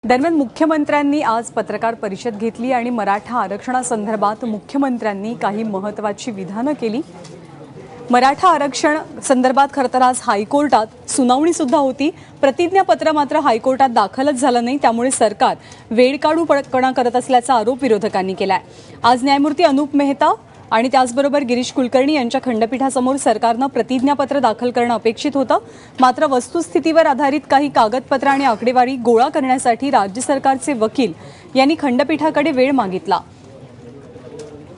दरम्यान मुख्यमंत्र्यांनी आज पत्रकार परिषद घेतली आणि मराठा आरक्षणासंदर्भात मुख्यमंत्र्यांनी काही महत्त्वाची विधानं केली। मराठा आरक्षण संदर्भात खरं तर आज हायकोर्टात सुनावणी सुद्धा होती। प्रतिज्ञापत्र मात्र हायकोर्टात दाखलच झालं नाही, त्यामुळे सरकार वेळकाढूपणा करत असल्याचा आरोप विरोधकांनी केलाय। आज न्यायमूर्ती अनुप मेहता आणि त्याचबरोबर गिरीश कुलकर्णी यांच्या खंडपीठासमोर सरकारनं प्रतिज्ञापत्र दाखल करणं अपेक्षित होतं, मात्र वस्तुस्थितीवर आधारित काही कागदपत्र आणि आकडेवारी गोळा करण्यासाठी राज्य सरकारचे वकील यांनी खंडपीठाकडे वेळ मागितला।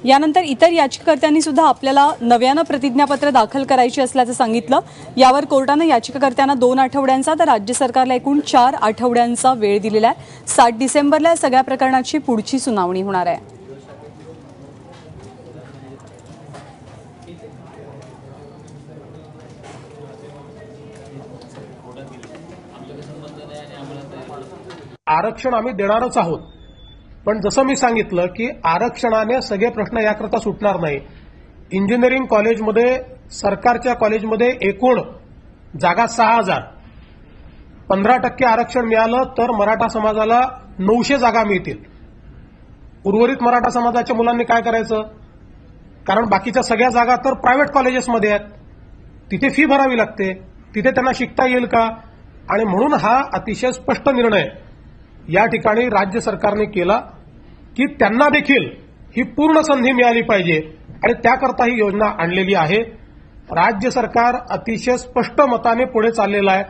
यानंतर इतर याचिकाकर्त्यांनी सुद्धा आपल्याला नव्यानं प्रतिज्ञापत्र दाखल करायची असल्याचं सांगितलं। यावर कोर्टानं याचिकाकर्त्यांना 2 आठवड्यांचा तर राज्य सरकारला एकूण 4 आठवड्यांचा वेळ दिलेला आहे। 7 डिसेंबरला या सगळ्या प्रकरणाची पुढची सुनावणी होणार आहे। आरक्षण आम्ही देणारच आहोत, पण जसं मी सांगितलं की आरक्षणाने सगळे प्रश्न याकरता सुटणार नाही। इंजिनिअरिंग कॉलेजमध्ये, सरकारच्या कॉलेजमध्ये एकूण जागा 6000, 15% आरक्षण मिळालं तर मराठा समाजाला 900 जागा मिळतील। उर्वरित मराठा समाजाच्या मुलांनी काय करायचं? कारण बाकीच्या सगळ्या जागा तर प्रायव्हेट कॉलेजेसमध्ये आहेत, तिथे फी भरावी लागते, तिथे त्यांना शिकता येईल का? आणि म्हणून हा अतिशय स्पष्ट निर्णय या ठिकाणी राज्य सरकारने केला की त्यांना देखील ही पूर्ण संधी मिळाली पाहिजे आणि त्याकरता ही योजना आणलेली आहे। राज्य सरकार अतिशय स्पष्ट मताने पुढे चाललेलं आहे,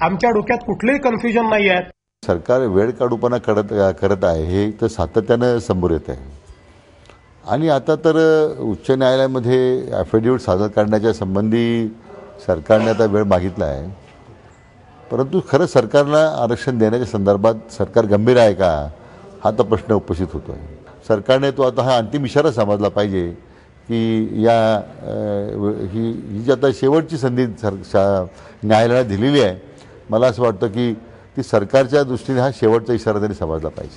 आमच्या डोक्यात कुठलेही कन्फ्युजन नाही आहे। सरकार वेळकाढूपणा करत आहे हे तर सातत्यानं समोर येत आहे आणि आता तर उच्च न्यायालयामध्ये ॲफिडेव्हिट सादर करण्याच्या संबंधी सरकारने आता वेळ मागितला आहे, परंतु खरं सरकारला आरक्षण देण्याच्या संदर्भात सरकार गंभीर आहे का हा तर प्रश्न उपस्थित होतो आहे। सरकारने तो आता हा अंतिम इशारा समजला पाहिजे की ही जी आता शेवटची संधी न्यायालयाला दिलेली आहे, मला असं वाटतं की ती सरकारच्या दृष्टीने हा शेवटचा इशारा त्यांनी समजला पाहिजे।